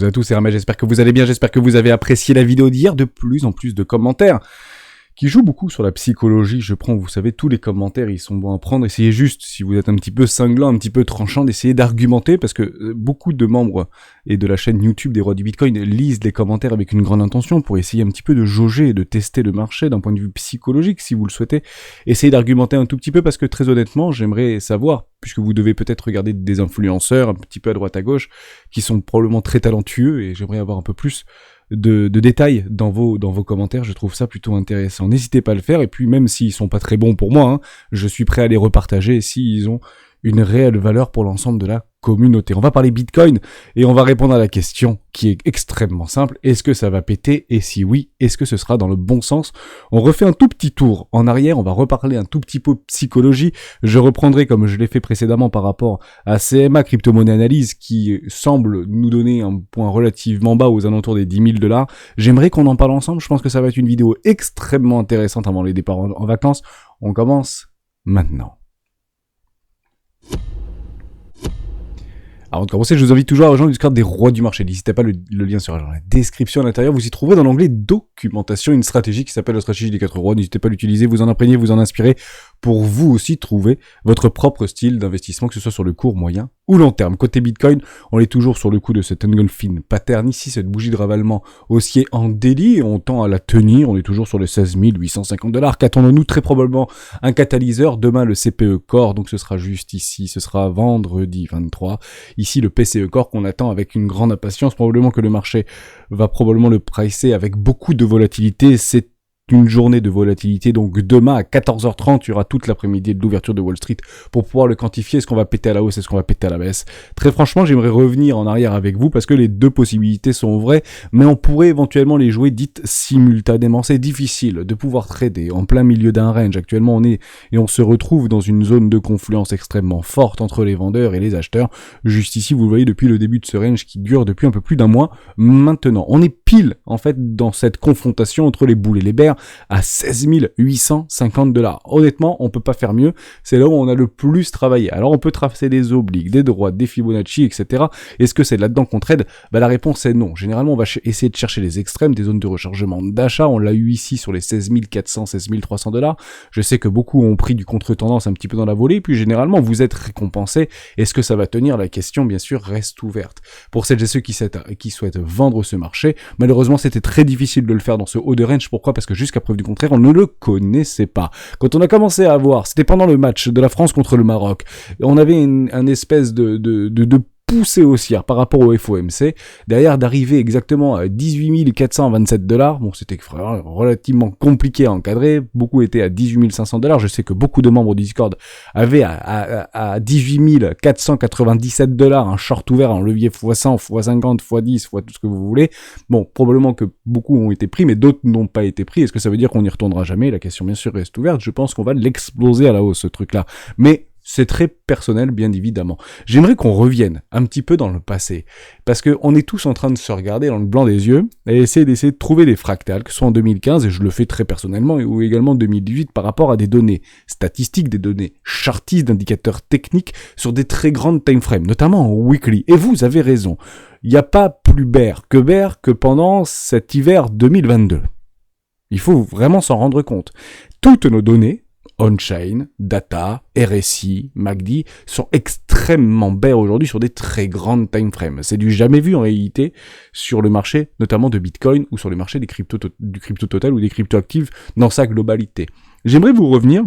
toutes et à tous, c'est Ramel, j'espère que vous allez bien, j'espère que vous avez apprécié la vidéo d'hier, de plus en plus de commentaires qui jouent beaucoup sur la psychologie. Je prends, vous savez, tous les commentaires, ils sont bons à prendre. Essayez juste, si vous êtes un petit peu cinglant, un petit peu tranchant, d'essayer d'argumenter, parce que beaucoup de membres et de la chaîne YouTube des Rois du Bitcoin lisent les commentaires avec une grande intention pour essayer un petit peu de jauger et de tester le marché d'un point de vue psychologique, si vous le souhaitez. Essayez d'argumenter un tout petit peu, parce que très honnêtement, j'aimerais savoir, puisque vous devez peut-être regarder des influenceurs un petit peu à droite à gauche, qui sont probablement très talentueux, et j'aimerais avoir un peu plus de détails dans vos commentaires. Je trouve ça plutôt intéressant. N'hésitez pas à le faire, et puis même s'ils sont pas très bons pour moi, hein, je suis prêt à les repartager s'ils ont une réelle valeur pour l'ensemble de la communauté. On va parler Bitcoin et on va répondre à la question qui est extrêmement simple. Est-ce que ça va péter? Et si oui, est-ce que ce sera dans le bon sens? On refait un tout petit tour en arrière, on va reparler un tout petit peu psychologie. Je reprendrai, comme je l'ai fait précédemment par rapport à CMA, Crypto-Monnaie Analyse, qui semble nous donner un point relativement bas aux alentours des 10 000 $. J'aimerais qu'on en parle ensemble. Je pense que ça va être une vidéo extrêmement intéressante avant les départs en vacances. On commence maintenant. Avant de commencer, je vous invite toujours à rejoindre le Discord des Rois du Marché. N'hésitez pas, le lien sera dans la description à l'intérieur. Vous y trouverez dans l'onglet documentation une stratégie qui s'appelle la stratégie des 4 rois. N'hésitez pas à l'utiliser, vous en imprégner, vous en inspirer pour vous aussi trouver votre propre style d'investissement, que ce soit sur le court, moyen ou long terme. Côté Bitcoin, on est toujours sur le coup de cet engulfing pattern ici, cette bougie de ravalement haussier en délit, et on tend à la tenir. On est toujours sur les 16 850 $. Qu'attendons-nous? Très probablement un catalyseur. Demain, le CPE Core, donc ce sera juste ici, ce sera vendredi 23. Ici, le PCE Core qu'on attend avec une grande impatience. Probablement que le marché va probablement le pricer avec beaucoup de volatilité. C'est une journée de volatilité, donc demain à 14h30, il y aura toute l'après-midi de l'ouverture de Wall Street pour pouvoir le quantifier. Est-ce qu'on va péter à la hausse, est-ce qu'on va péter à la baisse? Très franchement, j'aimerais revenir en arrière avec vous parce que les deux possibilités sont vraies, mais on pourrait éventuellement les jouer dites simultanément. C'est difficile de pouvoir trader en plein milieu d'un range. Actuellement, on se retrouve dans une zone de confluence extrêmement forte entre les vendeurs et les acheteurs. Juste ici, vous le voyez depuis le début de ce range qui dure depuis un peu plus d'un mois maintenant. On est pile, en fait, dans cette confrontation entre les bulles et les bears à 16 850 $. Honnêtement, on peut pas faire mieux. C'est là où on a le plus travaillé. Alors, on peut tracer des obliques, des droites, des Fibonacci, etc. Est-ce que c'est là-dedans qu'on trade? La réponse est non. Généralement, on va essayer de chercher les extrêmes, des zones de rechargement d'achat. On l'a eu ici sur les 16 400, 16 300 $. Je sais que beaucoup ont pris du contre-tendance un petit peu dans la volée, puis généralement, vous êtes récompensé. Est-ce que ça va tenir? La question, bien sûr, reste ouverte. Pour celles et ceux qui souhaitent vendre ce marché, malheureusement, c'était très difficile de le faire dans ce haut de range. Pourquoi? Parce que jusqu'à preuve du contraire, on ne le connaissait pas. Quand on a commencé à voir, c'était pendant le match de la France contre le Maroc, on avait un espèce de poussée haussière par rapport au FOMC, derrière d'arriver exactement à 18 427 $. Bon, c'était relativement compliqué à encadrer, beaucoup étaient à 18 500 $. Je sais que beaucoup de membres du Discord avaient à 18 497 $, un short ouvert en levier x100, x50, x10, x tout ce que vous voulez. Bon, probablement que beaucoup ont été pris, mais d'autres n'ont pas été pris. Est-ce que ça veut dire qu'on n'y retournera jamais? La question, bien sûr, reste ouverte. Je pense qu'on va l'exploser à la hausse, ce truc-là. Mais c'est très personnel, bien évidemment. J'aimerais qu'on revienne un petit peu dans le passé, parce que on est tous en train de se regarder dans le blanc des yeux et d'essayer de trouver des fractales, que ce soit en 2015, et je le fais très personnellement, ou également en 2018, par rapport à des données statistiques, des données chartistes, d'indicateurs techniques sur des très grandes timeframes, notamment en weekly. Et vous avez raison, il n'y a pas plus bear que pendant cet hiver 2022. Il faut vraiment s'en rendre compte. Toutes nos données, on-chain, data, RSI, MACD, sont extrêmement bear aujourd'hui sur des très grandes timeframes. C'est du jamais vu en réalité sur le marché, notamment de Bitcoin ou sur le marché du crypto total ou des cryptoactifs dans sa globalité. J'aimerais vous revenir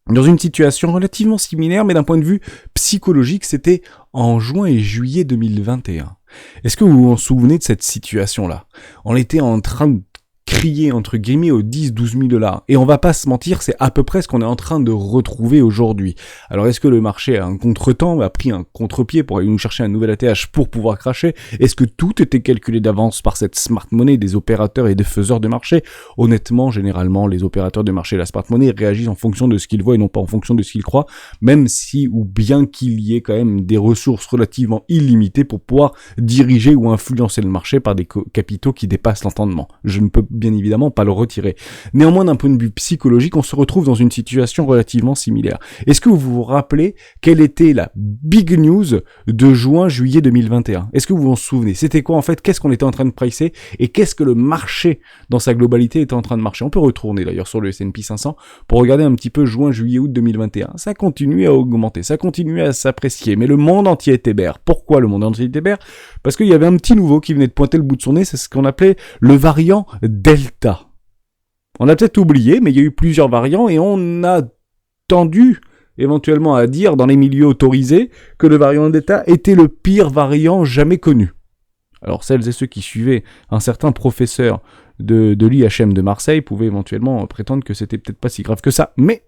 dans une situation relativement similaire, mais d'un point de vue psychologique, c'était en juin et juillet 2021. Est-ce que vous vous souvenez de cette situation-là? On était en train de crier entre guillemets aux 10-12 000 $. Et on va pas se mentir, c'est à peu près ce qu'on est en train de retrouver aujourd'hui. Alors est-ce que le marché a un contretemps, a pris un contre-pied pour aller nous chercher un nouvel ATH pour pouvoir cracher? Est-ce que tout était calculé d'avance par cette smart money des opérateurs et des faiseurs de marché? Honnêtement, généralement, les opérateurs de marché et la smart money réagissent en fonction de ce qu'ils voient et non pas en fonction de ce qu'ils croient, même si ou bien qu'il y ait quand même des ressources relativement illimitées pour pouvoir diriger ou influencer le marché par des capitaux qui dépassent l'entendement. Je ne peux bien bien évidemment pas le retirer. Néanmoins, d'un point de vue psychologique, on se retrouve dans une situation relativement similaire. Est-ce que vous vous rappelez quelle était la big news de juin-juillet 2021? Est-ce que vous vous en souvenez? C'était quoi en fait? Qu'est-ce qu'on était en train de pricer? Et qu'est-ce que le marché dans sa globalité était en train de marcher? On peut retourner d'ailleurs sur le S&P 500 pour regarder un petit peu juin, juillet, août 2021. Ça continuait à augmenter, ça continuait à s'apprécier, mais le monde entier était bear. Pourquoi le monde entier était bear? Parce qu'il y avait un petit nouveau qui venait de pointer le bout de son nez, c'est ce qu'on appelait le variant Delta. On a peut-être oublié, mais il y a eu plusieurs variants et on a tendu éventuellement à dire dans les milieux autorisés que le variant Delta était le pire variant jamais connu. Alors celles et ceux qui suivaient un certain professeur de l'IHM de Marseille pouvaient éventuellement prétendre que c'était peut-être pas si grave que ça, mais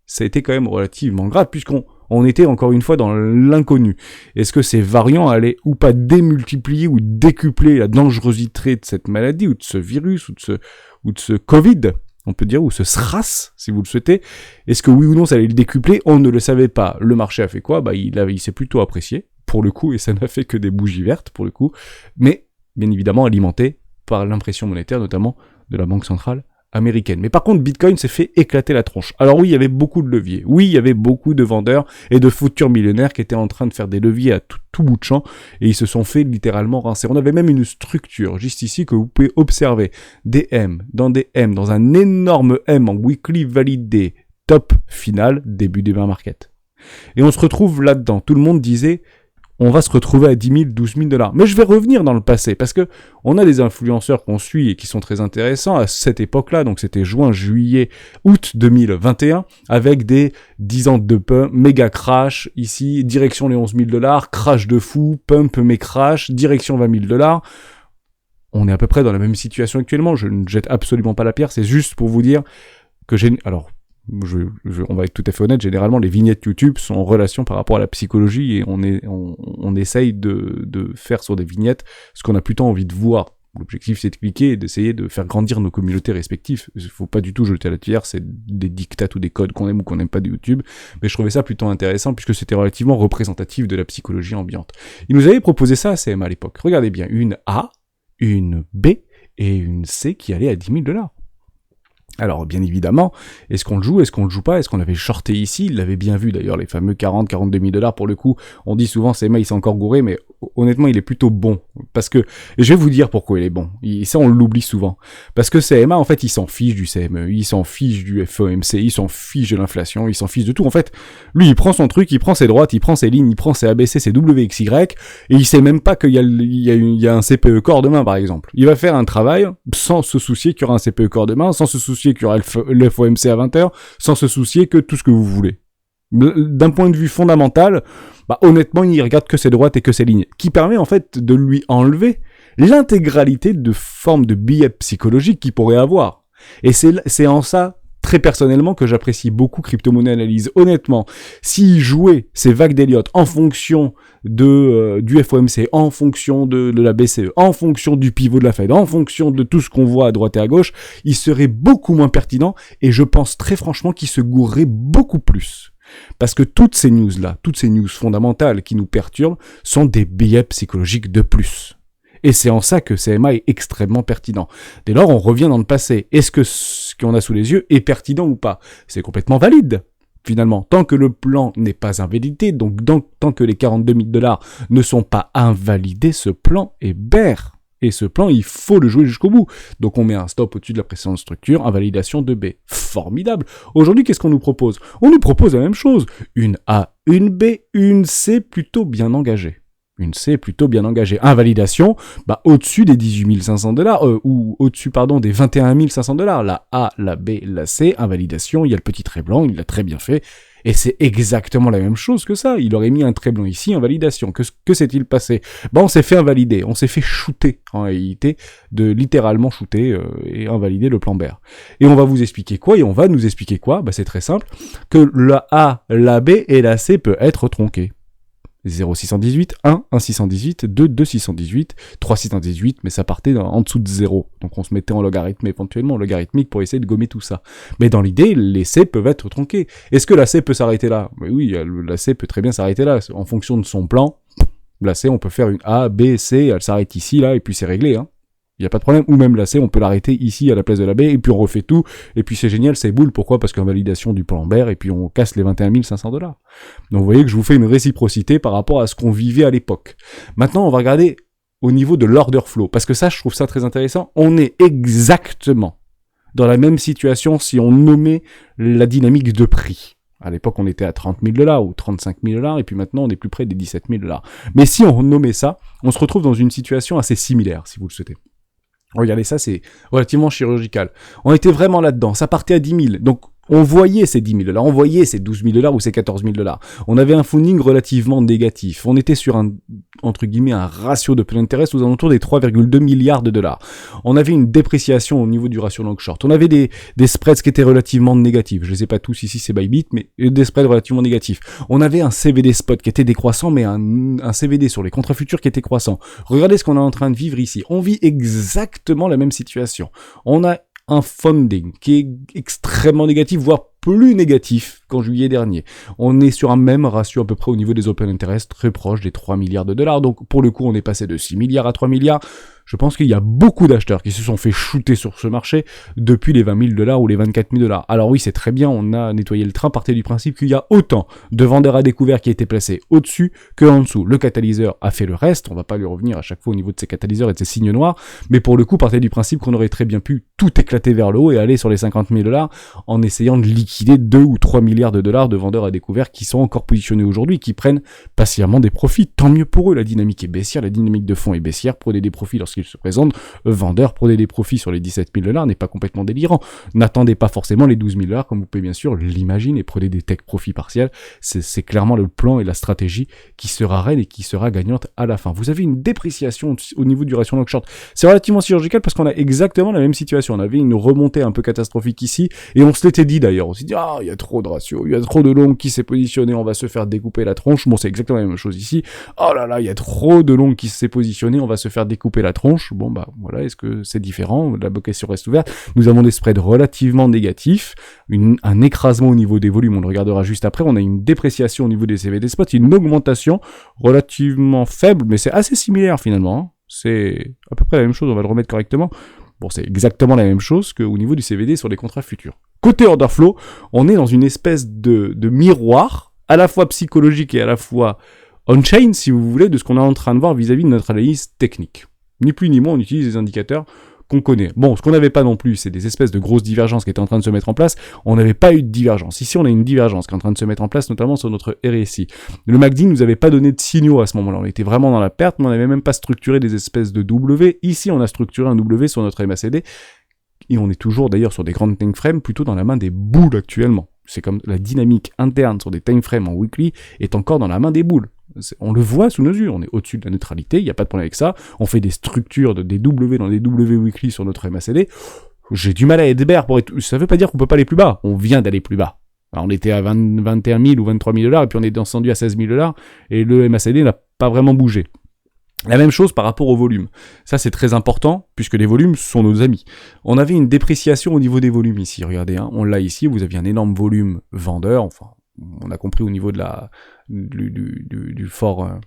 ça a été quand même relativement grave puisqu'on était encore une fois dans l'inconnu. Est-ce que ces variants allaient ou pas démultiplier ou décupler la dangerosité de cette maladie ou de ce virus ou de ce Covid, on peut dire, ou ce SRAS, si vous le souhaitez. Est-ce que oui ou non ça allait le décupler? On ne le savait pas. Le marché a fait quoi? Il s'est plutôt apprécié, pour le coup, et ça n'a fait que des bougies vertes, pour le coup, mais bien évidemment alimenté par l'impression monétaire, notamment de la Banque centrale américaine. Mais par contre, Bitcoin s'est fait éclater la tronche. Alors oui, il y avait beaucoup de leviers. Oui, il y avait beaucoup de vendeurs et de futurs millionnaires qui étaient en train de faire des leviers à tout bout de champ et ils se sont fait littéralement rincer. On avait même une structure juste ici que vous pouvez observer. Des M, dans un énorme M en weekly validé, top final, début des bear market. Et on se retrouve là-dedans. Tout le monde disait on va se retrouver à 10 000, 12 000 $. Mais je vais revenir dans le passé, parce que on a des influenceurs qu'on suit et qui sont très intéressants à cette époque-là, donc c'était juin, juillet, août 2021, avec des 10 ans de pump, méga crash, ici, direction les 11 000 $, crash de fou, pump mais crash, direction 20 000 $. On est à peu près dans la même situation actuellement, je ne jette absolument pas la pierre, c'est juste pour vous dire que on va être tout à fait honnête, généralement les vignettes YouTube sont en relation par rapport à la psychologie et on essaye de faire sur des vignettes ce qu'on a plutôt envie de voir. L'objectif c'est de cliquer et d'essayer de faire grandir nos communautés respectives. Il faut pas du tout jeter à la pierre, c'est des dictats ou des codes qu'on aime ou qu'on n'aime pas de YouTube, mais je trouvais ça plutôt intéressant puisque c'était relativement représentatif de la psychologie ambiante. Il nous avait proposé ça à CM à l'époque. Regardez bien, une A, une B et une C qui allaient à 10 000 $. Alors, bien évidemment, est-ce qu'on le joue, est-ce qu'on le joue pas, est-ce qu'on l'avait shorté ici? Il l'avait bien vu d'ailleurs, les fameux 42 000 $, pour le coup, on dit souvent CMA il s'est encore gouré, mais honnêtement il est plutôt bon, parce que, et je vais vous dire pourquoi il est bon, ça on l'oublie souvent, parce que CMA en fait il s'en fiche du CME, il s'en fiche du FOMC, il s'en fiche de l'inflation, il s'en fiche de tout, en fait, lui il prend son truc, il prend ses droites, il prend ses lignes, il prend ses ABC, ses WXY, et il sait même pas qu'il y a un CPE corps demain par exemple. Il va faire un travail sans se soucier qu'il y aura un CPE corps demain, sans se soucier qu'il y aura le FOMC à 20h, sans se soucier que tout ce que vous voulez. D'un point de vue fondamental, honnêtement, il regarde que ses droites et que ses lignes, qui permet en fait de lui enlever l'intégralité de formes de biais psychologiques qu'il pourrait avoir. Et c'est en ça, très personnellement, que j'apprécie beaucoup Crypto-Monnaie Analyse. Honnêtement, s'il jouait ces vagues d'Elliott en fonction du FOMC, en fonction de la BCE, en fonction du pivot de la Fed, en fonction de tout ce qu'on voit à droite et à gauche, il serait beaucoup moins pertinent et je pense très franchement qu'il se gourerait beaucoup plus. Parce que toutes ces news-là, toutes ces news fondamentales qui nous perturbent sont des biais psychologiques de plus. Et c'est en ça que CMA est extrêmement pertinent. Dès lors, on revient dans le passé. Est-ce que ce qu'on a sous les yeux est pertinent ou pas? C'est complètement valide, finalement. Tant que le plan n'est pas invalidé, donc tant que les 42 000 $ ne sont pas invalidés, ce plan est bear. Et ce plan, il faut le jouer jusqu'au bout. Donc on met un stop au-dessus de la précédente structure, invalidation de B. Formidable. Aujourd'hui, qu'est-ce qu'on nous propose? On nous propose la même chose. Une A, une B, une C plutôt bien engagée. Une C plutôt bien engagée. Invalidation, au-dessus des 18 500 $, ou au-dessus, des 21 500 $. La A, la B, la C, invalidation, il y a le petit trait blanc, il l'a très bien fait. Et c'est exactement la même chose que ça. Il aurait mis un trait blanc ici, invalidation. Que s'est-il passé? On s'est fait invalider. On s'est fait shooter, en réalité, de littéralement shooter et invalider le plan bear. Et on va vous expliquer quoi? Et on va nous expliquer quoi? C'est très simple. Que la A, la B et la C peut être tronquées. 0,618, 1, 1,618, 2, 2,618, 3,618, mais ça partait en dessous de 0. Donc on se mettait en logarithme éventuellement, logarithmique, pour essayer de gommer tout ça. Mais dans l'idée, les C peuvent être tronqués. Est-ce que la C peut s'arrêter là? Oui, la C peut très bien s'arrêter là. En fonction de son plan, la C, on peut faire une A, B, C, elle s'arrête ici, là, et puis c'est réglé. Il Il n'y a pas de problème. Ou même la C, on peut l'arrêter ici à la place de la B, et puis on refait tout. Et puis c'est génial, c'est boule. Pourquoi? Parce qu'en validation du plan Baird, et puis on casse les 21 500 $. Donc vous voyez que je vous fais une réciprocité par rapport à ce qu'on vivait à l'époque. Maintenant, on va regarder au niveau de l'order flow. Parce que ça, je trouve ça très intéressant. On est exactement dans la même situation si on nommait la dynamique de prix. À l'époque, on était à 30 000 $ ou 35 000 $, et puis maintenant, on est plus près des 17 000 $. Mais si on nommait ça, on se retrouve dans une situation assez similaire, si vous le souhaitez. Regardez ça, c'est relativement chirurgical. On était vraiment là-dedans, ça partait à 10 000. Donc, on voyait ces 10 000 $, on voyait ces 12 000 $ ou ces 14 000 $. On avait un funding relativement négatif. On était sur un, entre guillemets, un ratio de interest aux alentours des 3,2 milliards de $. On avait une dépréciation au niveau du ratio long-short. On avait des spreads qui étaient relativement négatifs. Je les ai pas tous ici, c'est Bybit, mais des spreads relativement négatifs. On avait un CVD spot qui était décroissant, mais un CVD sur les contrats futurs qui était croissant. Regardez ce qu'on est en train de vivre ici. On vit exactement la même situation. On a un funding qui est extrêmement négatif, voire plus négatif qu'en juillet dernier. On est sur un même ratio à peu près au niveau des open interest, très proche des 3 milliards de $. Donc pour le coup, on est passé de 6 milliards à 3 milliards. Je pense qu'il y a beaucoup d'acheteurs qui se sont fait shooter sur ce marché depuis les 20 000 $ ou les 24 000 $. Alors oui, c'est très bien, on a nettoyé le train, partez du principe qu'il y a autant de vendeurs à découvert qui étaient placés au-dessus que en dessous. Le catalyseur a fait le reste, on va pas lui revenir à chaque fois au niveau de ces catalyseurs et de ces signes noirs, mais pour le coup, partez du principe qu'on aurait très bien pu tout éclater vers le haut et aller sur les 50 000 $ en essayant de liquider 2 ou 3 milliards de $ de vendeurs à découvert qui sont encore positionnés aujourd'hui, qui prennent patiemment des profits. Tant mieux pour eux, la dynamique est baissière, la dynamique de fond est baissière, prenez des profits lorsqu'ils se présentent, vendeurs, prenez des profits sur les 17 000 $ n'est pas complètement délirant. N'attendez pas forcément les 12 000 $ comme vous pouvez bien sûr l'imaginer, prenez des tech profits partiels, c'est clairement le plan et la stratégie qui sera reine et qui sera gagnante à la fin. Vous avez une dépréciation au niveau du ratio long short. C'est relativement chirurgical parce qu'on a exactement la même situation. On avait une remontée un peu catastrophique ici et on se l'était dit d'ailleurs. On s'est dit, il y a trop de ratio, il y a trop de long qui s'est positionné, on va se faire découper la tronche. Bon, c'est exactement la même chose ici. Oh là là, il y a trop de long qui s'est positionné, on va se faire découper la tronche. Bon, bah voilà, est-ce que c'est différent? La question reste ouverte. Nous avons des spreads relativement négatifs, un écrasement au niveau des volumes, on le regardera juste après. On a une dépréciation au niveau des CVD spots, une augmentation relativement faible, mais c'est assez similaire finalement. Hein. C'est à peu près la même chose, on va le remettre correctement. Bon, c'est exactement la même chose qu'au niveau du CVD sur les contrats futurs. Côté order flow, on est dans une espèce de miroir, à la fois psychologique et à la fois on-chain, si vous voulez, de ce qu'on est en train de voir vis-à-vis de notre analyse technique. Ni plus ni moins, on utilise des indicateurs qu'on connaît. Bon, ce qu'on n'avait pas non plus, c'est des espèces de grosses divergences qui étaient en train de se mettre en place. On n'avait pas eu de divergence. Ici, on a une divergence qui est en train de se mettre en place, notamment sur notre RSI. Le MACD nous avait pas donné de signaux à ce moment-là. On était vraiment dans la perte, mais on n'avait même pas structuré des espèces de W. Ici, on a structuré un W sur notre MACD. Et on est toujours d'ailleurs sur des grandes time frames, plutôt dans la main des boules actuellement. C'est comme la dynamique interne sur des time frames en weekly est encore dans la main des boules. On le voit sous nos yeux, on est au-dessus de la neutralité, il n'y a pas de problème avec ça. On fait des structures des W dans des W weekly sur notre MACD. J'ai du mal à être bear pour être... Ça veut pas dire qu'on peut pas aller plus bas. On vient d'aller plus bas. Alors, on était à 21 000 ou 23 000 $, et puis on est descendu à 16 000 $, et le MACD n'a pas vraiment bougé. La même chose par rapport au volume. Ça, c'est très important, puisque les volumes sont nos amis. On avait une dépréciation au niveau des volumes ici. Regardez, hein, on l'a ici, vous aviez un énorme volume vendeur, enfin, on a compris au niveau de du fort,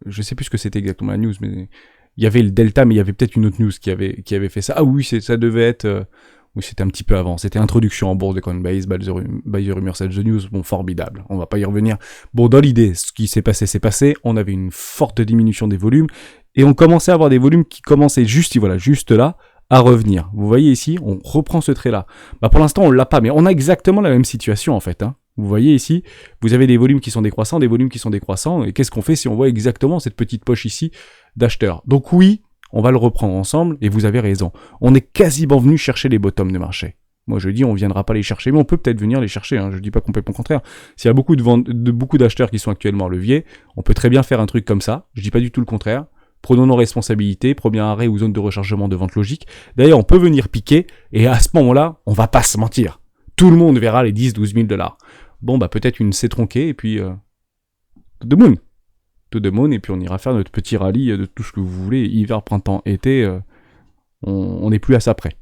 je sais plus ce que c'était exactement la news, mais il y avait le delta, mais il y avait peut-être une autre news qui avait fait ça. Ah oui, ça devait être, oui, c'était un petit peu avant. C'était introduction en bourse de Coinbase, by the rumor sell the news. Bon, formidable. On va pas y revenir. Bon, dans l'idée, ce qui s'est passé, c'est passé. On avait une forte diminution des volumes et on commençait à avoir des volumes qui commençaient juste là, à revenir. Vous voyez ici, on reprend ce trait-là. Bah, pour l'instant, on l'a pas, mais on a exactement la même situation, en fait, hein. Vous voyez ici, vous avez des volumes qui sont décroissants, des volumes qui sont décroissants, et qu'est-ce qu'on fait si on voit exactement cette petite poche ici d'acheteurs? Donc oui, on va le reprendre ensemble, et vous avez raison. On est quasiment venu chercher les bottoms de marché. Moi je dis, on viendra pas les chercher, mais on peut peut-être venir les chercher, hein. Je dis pas complètement le contraire. S'il y a beaucoup d'acheteurs qui sont actuellement en levier, on peut très bien faire un truc comme ça, je dis pas du tout le contraire. Prenons nos responsabilités, premier arrêt ou zone de rechargement de vente logique. D'ailleurs, on peut venir piquer, et à ce moment-là, on va pas se mentir. Tout le monde verra les 10-12 000 $. Bon, bah peut-être une C tronquée, et puis to the moon, et puis on ira faire notre petit rallye de tout ce que vous voulez, hiver, printemps, été, on n'est plus à ça près.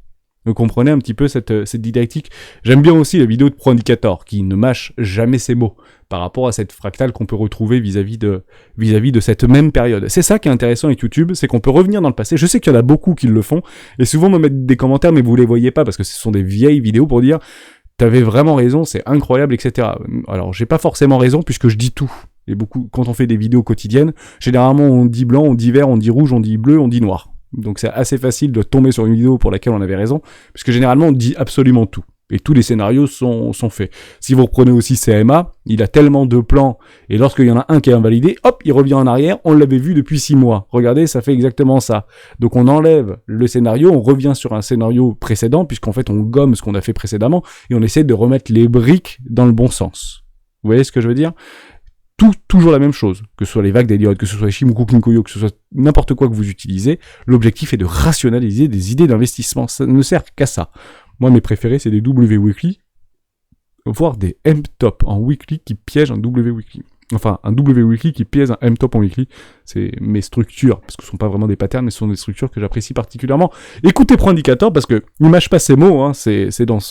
Vous comprenez un petit peu cette didactique. J'aime bien aussi la vidéo de ProIndicator, qui ne mâche jamais ses mots, par rapport à cette fractale qu'on peut retrouver vis-à-vis de cette même période. C'est ça qui est intéressant avec YouTube, c'est qu'on peut revenir dans le passé. Je sais qu'il y en a beaucoup qui le font, et souvent me mettent des commentaires, mais vous les voyez pas, parce que ce sont des vieilles vidéos pour dire « T'avais vraiment raison, c'est incroyable, etc. » Alors, j'ai pas forcément raison, puisque je dis tout. Et quand on fait des vidéos quotidiennes, généralement on dit blanc, on dit vert, on dit rouge, on dit bleu, on dit noir. Donc c'est assez facile de tomber sur une vidéo pour laquelle on avait raison, puisque généralement on dit absolument tout. Et tous les scénarios sont faits. Si vous reprenez aussi CMA, il a tellement de plans, et lorsqu'il y en a un qui est invalidé, hop, il revient en arrière, on l'avait vu depuis 6 mois. Regardez, ça fait exactement ça. Donc on enlève le scénario, on revient sur un scénario précédent, puisqu'en fait on gomme ce qu'on a fait précédemment, et on essaie de remettre les briques dans le bon sens. Vous voyez ce que je veux dire ? Toujours la même chose, que ce soit les vagues d'Elliott, que ce soit les Shimoku Kinkoyo, que ce soit n'importe quoi que vous utilisez, l'objectif est de rationaliser des idées d'investissement. Ça ne sert qu'à ça. Moi, mes préférés, c'est des W Weekly, voire des M-Top en weekly qui piègent un W Weekly. Enfin, un W Weekly qui piège un M-Top en weekly. C'est mes structures, parce que ce sont pas vraiment des patterns, mais ce sont des structures que j'apprécie particulièrement. Écoutez ProIndicator, parce que il mâche pas ses mots, hein, c'est dans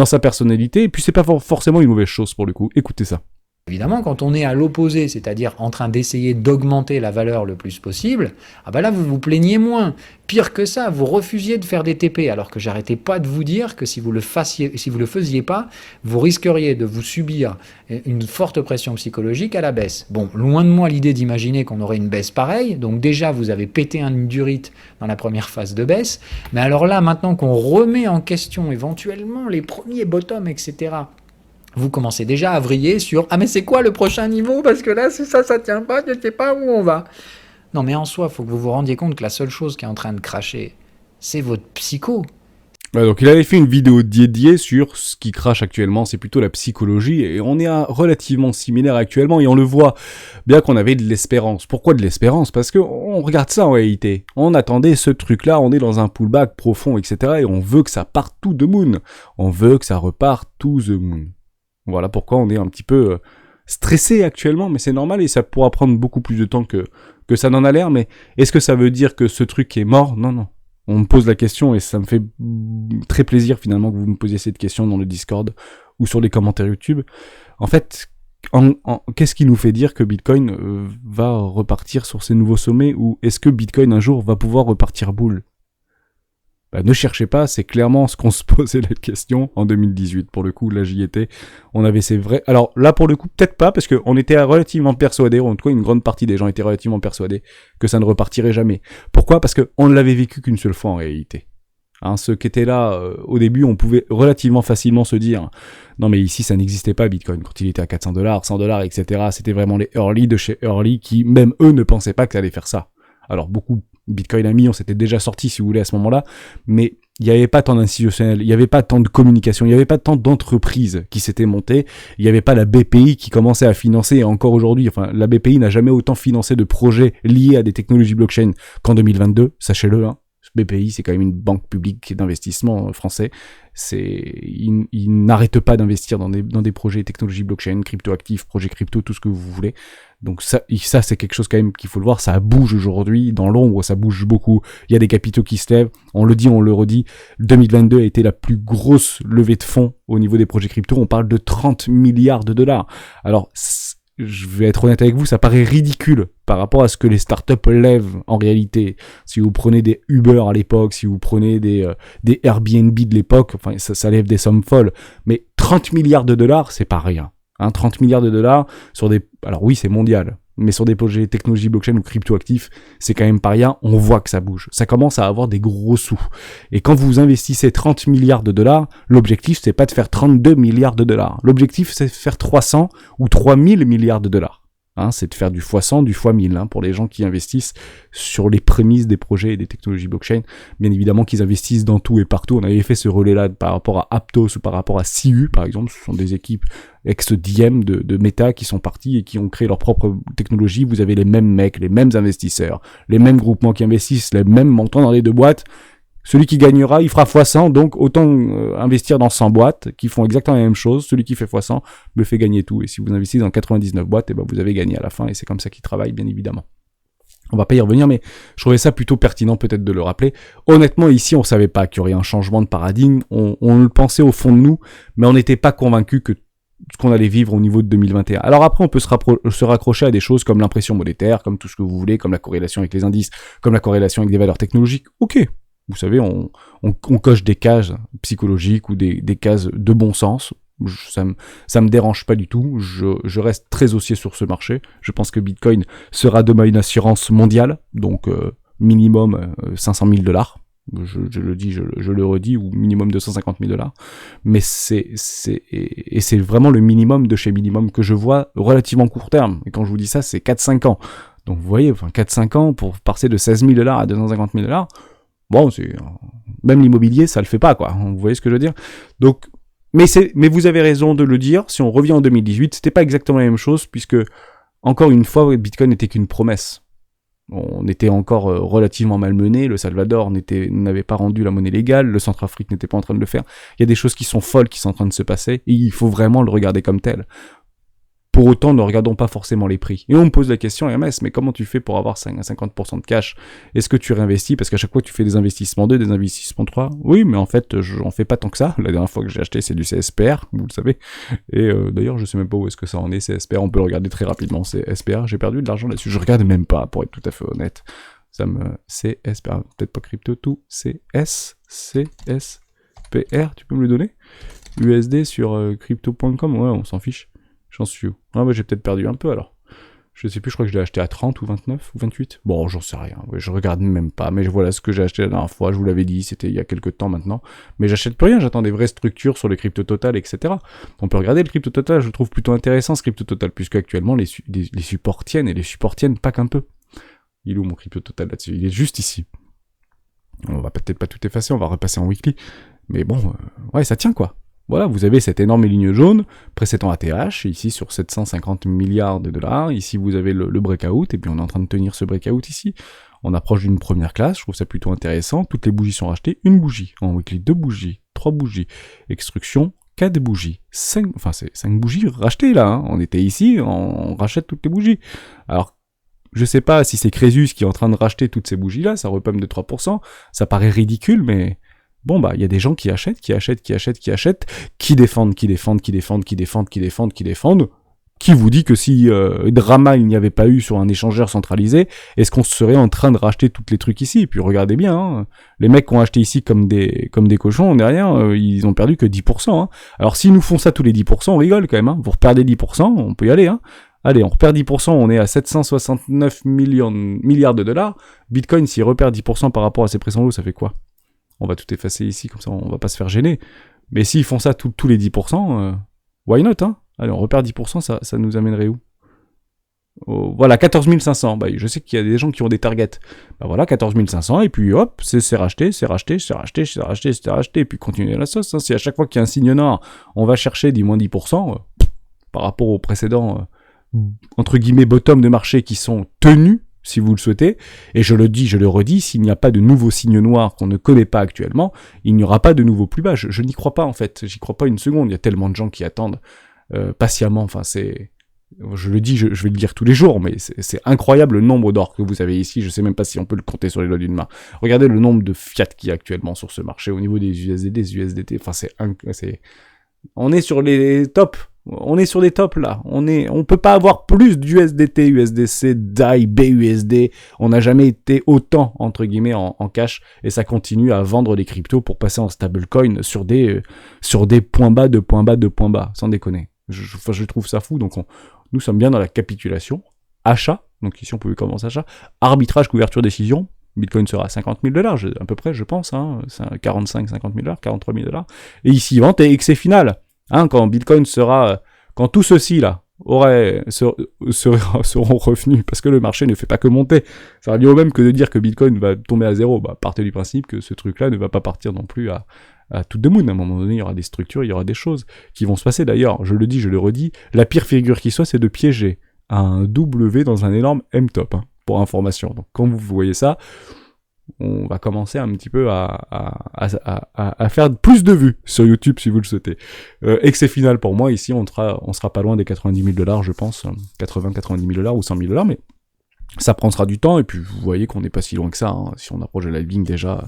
sa personnalité, et puis c'est pas forcément une mauvaise chose pour le coup. Écoutez ça. Évidemment, quand on est à l'opposé, c'est-à-dire en train d'essayer d'augmenter la valeur le plus possible, ah ben là, vous vous plaignez moins. Pire que ça, vous refusiez de faire des TP, alors que j'arrêtais pas de vous dire que si vous le faisiez pas, vous risqueriez de vous subir une forte pression psychologique à la baisse. Bon, loin de moi l'idée d'imaginer qu'on aurait une baisse pareille, donc déjà, vous avez pété un durite dans la première phase de baisse, mais alors là, maintenant qu'on remet en question éventuellement les premiers bottoms, etc., vous commencez déjà à vriller sur « Ah mais c'est quoi le prochain niveau ? Parce que là, si ça tient pas, je ne sais pas où on va. » Non mais en soi, il faut que vous vous rendiez compte que la seule chose qui est en train de cracher, c'est votre psycho. Ouais, donc il avait fait une vidéo dédiée sur ce qui crache actuellement, c'est plutôt la psychologie, et on est relativement similaire actuellement, et on le voit, bien qu'on avait de l'espérance. Pourquoi de l'espérance ? Parce que on regarde ça en réalité. On attendait ce truc-là, on est dans un pullback profond, etc., et on veut que ça parte to the moon. On veut que ça reparte to the moon. Voilà pourquoi on est un petit peu stressé actuellement, mais c'est normal et ça pourra prendre beaucoup plus de temps que ça n'en a l'air. Mais est-ce que ça veut dire que ce truc est mort ? Non, non. On me pose la question et ça me fait très plaisir finalement que vous me posiez cette question dans le Discord ou sur les commentaires YouTube. En fait, qu'est-ce qui nous fait dire que Bitcoin va repartir sur ses nouveaux sommets, ou est-ce que Bitcoin un jour va pouvoir repartir boule ? Ne cherchez pas, c'est clairement ce qu'on se posait la question en 2018. Pour le coup, là j'y étais, on avait ces vrais... Alors là pour le coup, peut-être pas, parce qu'on était relativement persuadés, en tout cas une grande partie des gens étaient relativement persuadés que ça ne repartirait jamais. Pourquoi ? Parce qu'on ne l'avait vécu qu'une seule fois en réalité. Hein, ceux qui étaient là au début, on pouvait relativement facilement se dire non mais ici ça n'existait pas Bitcoin quand il était à $400, $100, etc. C'était vraiment les early de chez early qui, même eux, ne pensaient pas que ça allait faire ça. Alors beaucoup... Bitcoin a mis, on s'était déjà sorti si vous voulez à ce moment-là, mais il n'y avait pas tant d'institutionnels, il n'y avait pas tant de communication, il n'y avait pas tant d'entreprises qui s'étaient montées, il n'y avait pas la BPI qui commençait à financer, et encore aujourd'hui, enfin la BPI n'a jamais autant financé de projets liés à des technologies blockchain qu'en 2022, sachez-le, hein. BPI, c'est quand même une banque publique d'investissement français. Ils n'arrêtent pas d'investir dans des projets technologie blockchain, cryptoactifs, projets crypto, tout ce que vous voulez. Donc ça c'est quelque chose quand même qu'il faut le voir. Ça bouge aujourd'hui dans l'ombre, ça bouge beaucoup. Il y a des capitaux qui se lèvent. On le dit, on le redit. 2022 a été la plus grosse levée de fonds au niveau des projets crypto. On parle de 30 milliards de dollars. Alors je vais être honnête avec vous, ça paraît ridicule par rapport à ce que les startups lèvent en réalité. Si vous prenez des Uber à l'époque, si vous prenez des Airbnb de l'époque, enfin ça lève des sommes folles. Mais 30 milliards de dollars, c'est pas rien. 30 milliards de dollars sur des... Alors oui, c'est mondial, mais sur des projets technologie blockchain ou cryptoactifs, c'est quand même pas rien. On voit que ça bouge. Ça commence à avoir des gros sous. Et quand vous investissez 30 milliards de dollars, l'objectif, c'est pas de faire 32 milliards de dollars. L'objectif, c'est de faire 300 ou 3000 milliards de dollars. C'est de faire du x100, du x1000, pour les gens qui investissent sur les prémices des projets et des technologies blockchain. Bien évidemment qu'ils investissent dans tout et partout. On avait fait ce relais-là par rapport à Aptos ou par rapport à CU, par exemple. Ce sont des équipes ex-Diem de Meta qui sont partis et qui ont créé leur propre technologie. Vous avez les mêmes mecs, les mêmes investisseurs, les mêmes groupements qui investissent, les mêmes montants dans les deux boîtes. Celui qui gagnera, il fera x100, donc autant investir dans 100 boîtes qui font exactement la même chose. Celui qui fait x100 me fait gagner tout. Et si vous investissez dans 99 boîtes, vous avez gagné à la fin, et c'est comme ça qu'ils travaillent, bien évidemment. On va pas y revenir, mais je trouvais ça plutôt pertinent peut-être de le rappeler. Honnêtement, ici, on savait pas qu'il y aurait un changement de paradigme. On le pensait au fond de nous, mais on n'était pas convaincu que ce qu'on allait vivre au niveau de 2021. Alors après, on peut se raccrocher à des choses comme l'impression monétaire, comme tout ce que vous voulez, comme la corrélation avec les indices, comme la corrélation avec des valeurs technologiques. Ok, vous savez, on coche des cases psychologiques ou des cases de bon sens. Ça me dérange pas du tout. Je reste très haussier sur ce marché. Je pense que Bitcoin sera demain une assurance mondiale, donc minimum 500 000 $. Je le dis, je le redis, ou minimum 250 000 $. Mais c'est vraiment le minimum de chez minimum que je vois relativement court terme. Et quand je vous dis ça, c'est 4-5 ans. Donc vous voyez, 4-5 ans pour passer de 16 000 $ à 250 000 $. Bon, même l'immobilier, ça le fait pas, quoi. Vous voyez ce que je veux dire? Donc, mais vous avez raison de le dire. Si on revient en 2018, c'était pas exactement la même chose, puisque, encore une fois, Bitcoin n'était qu'une promesse. On était encore relativement malmené, le Salvador n'avait pas rendu la monnaie légale, le Centrafrique n'était pas en train de le faire. Il y a des choses qui sont folles qui sont en train de se passer, et il faut vraiment le regarder comme tel. Pour autant, ne regardons pas forcément les prix. Et on me pose la question, MS, mais comment tu fais pour avoir 50% de cash? Est-ce que tu réinvestis? Parce qu'à chaque fois, tu fais des investissements 2, des investissements 3. Oui, mais en fait, j'en fais pas tant que ça. La dernière fois que j'ai acheté, c'est du CSPR, vous le savez. Et d'ailleurs, je sais même pas où est-ce que ça en est, CSPR. On peut le regarder très rapidement, CSPR. J'ai perdu de l'argent là-dessus. Je regarde même pas, pour être tout à fait honnête. CSPR, peut-être pas crypto, tout. CSPR, tu peux me le donner? USD sur crypto.com, ouais, on s'en fiche. J'en suis où? Ah bah j'ai peut-être perdu un peu alors. Je sais plus, je crois que je l'ai acheté à 30 ou 29 ou 28. Bon, j'en sais rien. Ouais, je regarde même pas. Mais voilà ce que j'ai acheté la dernière fois. Je vous l'avais dit, c'était il y a quelques temps maintenant. Mais j'achète plus rien. J'attends des vraies structures sur le crypto total, etc. On peut regarder le crypto total. Je le trouve plutôt intéressant ce crypto total, puisque actuellement les supports tiennent, et les supports tiennent pas qu'un peu. Il est où mon crypto total là-dessus? Il est juste ici. On va peut-être pas tout effacer. On va repasser en weekly. Mais bon, ouais, ça tient quoi. Voilà, vous avez cette énorme ligne jaune précédant ATH, ici sur 750 milliards de $. Ici, vous avez le breakout, et puis on est en train de tenir ce breakout ici. On approche d'une première classe, je trouve ça plutôt intéressant. Toutes les bougies sont rachetées. Une bougie en weekly, 2 bougies, 3 bougies. Extruction, 4 bougies. 5 bougies rachetées là. Hein. On était ici, on rachète toutes les bougies. Alors, je sais pas si c'est Crésus qui est en train de racheter toutes ces bougies-là, ça repump de 3%. Ça paraît ridicule, mais... Bon bah, il y a des gens qui achètent, qui défendent, qui vous dit que si drama il n'y avait pas eu sur un échangeur centralisé, est-ce qu'on serait en train de racheter tous les trucs ici? Et puis regardez bien, hein, les mecs qui ont acheté ici comme des cochons, derrière, ils ont perdu que 10%. Hein. Alors s'ils nous font ça tous les 10%, on rigole quand même, hein. Vous reperdez 10%, on peut y aller, hein. Allez, on repère 10%, on est à 769 milliards de $. Bitcoin, s'il repère 10% par rapport à ses précédents lots, ça fait quoi? On va tout effacer ici, comme ça on va pas se faire gêner. Mais s'ils font ça tous les 10%, why not, hein? Allez, on repère 10%, ça nous amènerait où? Voilà, 14 500. Bah, je sais qu'il y a des gens qui ont des targets. Bah voilà, 14 500, et puis hop, c'est racheté, et puis continuer la sauce. Hein. Si à chaque fois qu'il y a un signe noir, on va chercher du moins 10%, par rapport aux précédents, entre guillemets, bottom de marché qui sont tenus, si vous le souhaitez, et je le dis, je le redis, s'il n'y a pas de nouveaux signes noirs qu'on ne connaît pas actuellement, il n'y aura pas de nouveaux plus bas. Je n'y crois pas, en fait. J'y crois pas une seconde. Il y a tellement de gens qui attendent patiemment. Enfin, je le dis, je vais le dire tous les jours, mais c'est incroyable le nombre d'or que vous avez ici. Je sais même pas si on peut le compter sur les doigts d'une main. Regardez le nombre de fiat qu'il y a actuellement sur ce marché au niveau des USD, des USDT. Enfin, on est sur les tops. On est sur des tops là. On peut pas avoir plus d'USDT, USDC, DAI, BUSD. On n'a jamais été autant entre guillemets en cash, et ça continue à vendre des cryptos pour passer en stablecoin sur des points bas de points bas, sans déconner. Je trouve ça fou. Donc nous sommes bien dans la capitulation, achat. Donc ici on peut commencer achat, arbitrage, couverture, décision. Bitcoin sera à 50 000 $, à peu près, je pense. Hein, 45, 50 000 $, 43 000 $. Et ici vente et excès final. Hein, quand Bitcoin quand tout ceci là seront revenus, parce que le marché ne fait pas que monter. Ça revient au même que de dire que Bitcoin va tomber à zéro. Bah, partez du principe que ce truc-là ne va pas partir non plus à tout de moon. À un moment donné, il y aura des structures, il y aura des choses qui vont se passer. D'ailleurs, je le dis, je le redis, la pire figure qui soit, c'est de piéger un W dans un énorme M-top, hein, pour information. Donc, quand vous voyez ça, on va commencer un petit peu à faire plus de vues sur YouTube si vous le souhaitez. Excès final pour moi, ici on sera pas loin des 90 000 $, je pense, 80-90 000 $ ou 100 000 $, mais Ça prendra du temps, et puis vous voyez qu'on n'est pas si loin que ça, hein. Si on approche de l'halving déjà,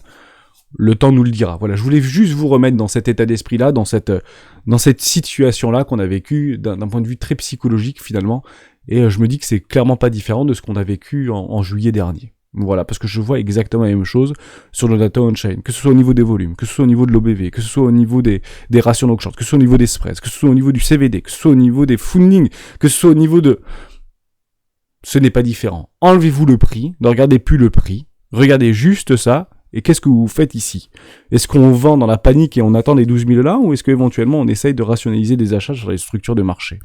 le temps nous le dira. Voilà, je voulais juste vous remettre dans cet état d'esprit-là, dans cette situation-là qu'on a vécu d'un point de vue très psychologique finalement, et je me dis que c'est clairement pas différent de ce qu'on a vécu en juillet dernier. Voilà, parce que je vois exactement la même chose sur le data on-chain, que ce soit au niveau des volumes, que ce soit au niveau de l'OBV, que ce soit au niveau des rations long short, que ce soit au niveau des spreads, que ce soit au niveau du CVD, que ce soit au niveau des funding, que ce soit au niveau de... Ce n'est pas différent. Enlevez-vous le prix, ne regardez plus le prix, regardez juste ça, et qu'est-ce que vous faites ici? Est-ce qu'on vend dans la panique et on attend les 12 000 là, ou est-ce qu'éventuellement on essaye de rationaliser des achats sur les structures de marché?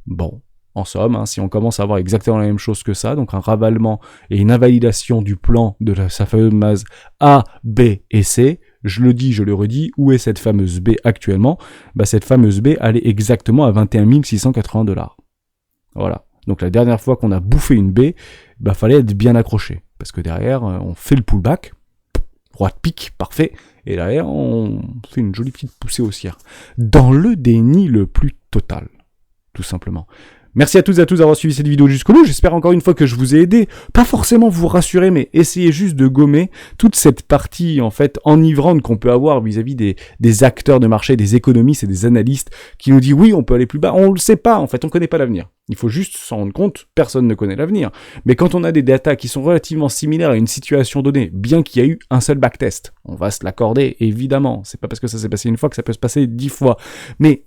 Bon, en somme, hein, si on commence à avoir exactement la même chose que ça, donc un ravalement et une invalidation du plan de sa fameuse A, B et C, je le dis, je le redis, où est cette fameuse B actuellement? Bah, cette fameuse B, elle est exactement à 21 680 $. Voilà. Donc la dernière fois qu'on a bouffé une B, bah fallait être bien accroché. Parce que derrière, on fait le pullback, roi de pique, parfait, et derrière, on fait une jolie petite poussée haussière. Dans le déni le plus total, tout simplement. Merci à toutes et à tous d'avoir suivi cette vidéo jusqu'au bout. J'espère encore une fois que je vous ai aidé. Pas forcément vous rassurer, mais essayez juste de gommer toute cette partie, en fait, enivrante qu'on peut avoir vis-à-vis des acteurs de marché, des économistes et des analystes qui nous disent oui, on peut aller plus bas. On le sait pas, en fait, on connaît pas l'avenir. Il faut juste s'en rendre compte, personne ne connaît l'avenir. Mais quand on a des datas qui sont relativement similaires à une situation donnée, bien qu'il y ait eu un seul backtest, on va se l'accorder, évidemment. C'est pas parce que ça s'est passé une fois que ça peut se passer 10 fois. Mais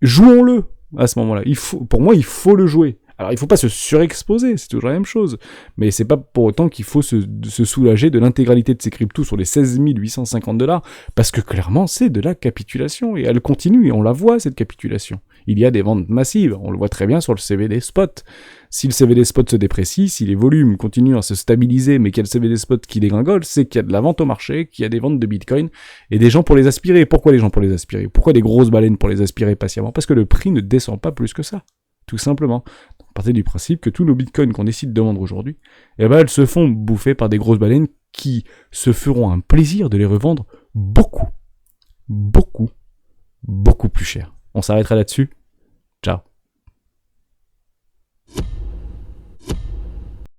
jouons-le. À ce moment-là, pour moi, il faut le jouer. Alors, il faut pas se surexposer, c'est toujours la même chose. Mais c'est pas pour autant qu'il faut se soulager de l'intégralité de ces cryptos sur les 16 850 $, parce que clairement, c'est de la capitulation, et elle continue, et on la voit, cette capitulation. Il y a des ventes massives, on le voit très bien sur le CVD spot. Si le CVD spot se déprécie, si les volumes continuent à se stabiliser, mais qu'il y a le CVD spot qui dégringole, c'est qu'il y a de la vente au marché, qu'il y a des ventes de Bitcoin, et des gens pour les aspirer. Pourquoi les gens pour les aspirer? Pourquoi des grosses baleines pour les aspirer patiemment? Parce que le prix ne descend pas plus que ça, tout simplement. On partait du principe que tous nos Bitcoins qu'on décide de vendre aujourd'hui, eh ben, elles se font bouffer par des grosses baleines qui se feront un plaisir de les revendre beaucoup, beaucoup, beaucoup plus cher. On s'arrêtera là-dessus.